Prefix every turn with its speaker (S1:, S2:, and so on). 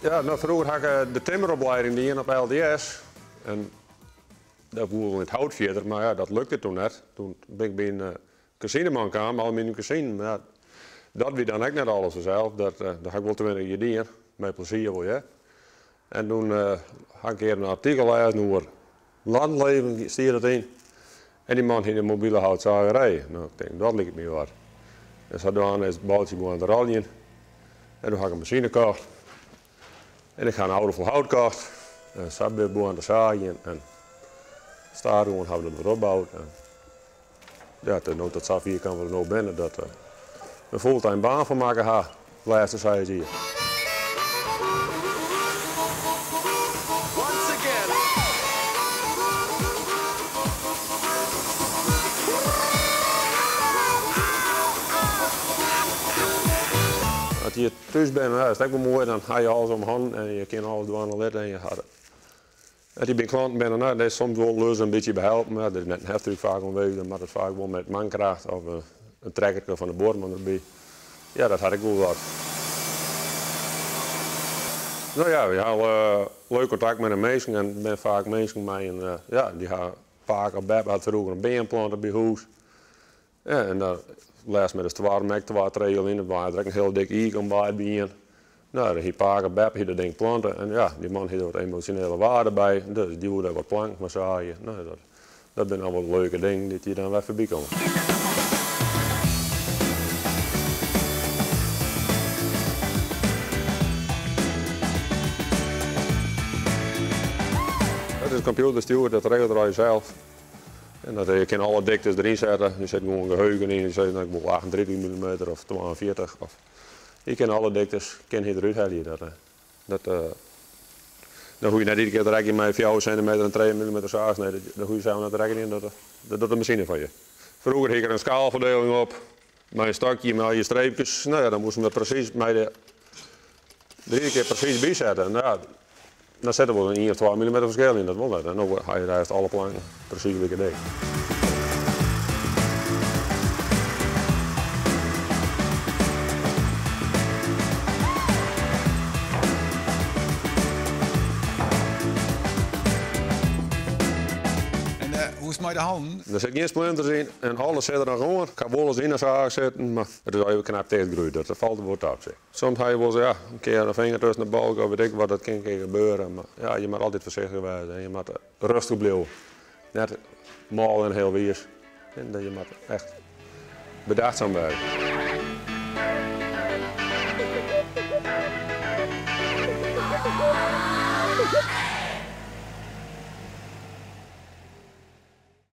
S1: Ja, nou, vroeger had ik de timmeropleiding die in op LDS. En dat woelde in het hout verder, maar ja, dat lukte toen net. Toen ben ik bij een casineman kwam, aluminium casino. Maar ja, dat wie dan ook net alles zelf. Dat had ik wel 20 jaar gedaan, met plezier wel, ja. En toen had ik een artikel gelezen over landleven, stier dat in. En die man had een mobiele houtzagerij. Nou, ik denk, dat lijkt me wat. En zo dan is het bootje aan de raljen. En toen had ik een machine gekocht. En ik ga een oude vol hout kocht. En zat weer aan de zagen. En stadion hebben we het weer opgebouwd. En ja, toen dat zo vierkant we er nou binnen, dat we een fulltime baan van maken gaan. Laatste zei ze hier. Als je thuis bent, is het ook wel mooi, dan ga je alles omhanden en je kan alles doen letten en je gaat het. Als je bij klanten bent, nou, dat is soms wel leuk een beetje behelpen, maar dat is net een heftig vaak omweg, dan moet het vaak wel met mankracht of een trekkertje van de boorman erbij. Ja, dat had ik wel wat. Nou ja, we hebben leuk contact met de mensen en ik ben vaak mensen mee en ja, die gaan vaak op bed, had vroeger een beenplanten bij huis. Ja, en dan les met de zware mek, de trail in, er was een heel dik icon bij je. Nou, die paken beb, die ding planten en ja, die man heeft er wat emotionele waarde bij, dus die moet ook wat plank maar zaaien. Nou, dat zijn allemaal leuke dingen die je dan weer voorbij komen. Het is een computerstuur, dat regelt je zelf. En dat je kan alle diktes erin zetten. Je zet gewoon geheugen in, je zet nou, ik wil 38 mm of 42. Of, je kan alle diktes eruit halen. Dan hoef je net iedere keer te rekenen met 4 cm en 2 mm zaag. Nee, dan hoef je zelf net te rekenen, dat doet de machine van je. Vroeger had ik er een schaalverdeling op, met een stokje met al je streepjes. Nou ja, dan moesten we precies met de 3 keer precies bijzetten. Nou, dan zetten we een 1 of 2 mm verschil in, dat wil net. En dan ga je daar alle planken precies weer gedekt.
S2: Hoe is het met de handen?
S1: Er zit geen splinters in en alles zit er dan gewoon. Ik kan wel eens in een zaag zetten, maar het is al even knap tegengroeid. Dat valt er wat op. Soms heb je wel eens ja, een keer een vinger tussen de balk of weet ik wat, dat kan gebeuren. Maar ja, je moet altijd voorzichtig zijn. Je moet rustig blijven. Net mal en heel wiers. En je moet echt bedachtzaam blijven.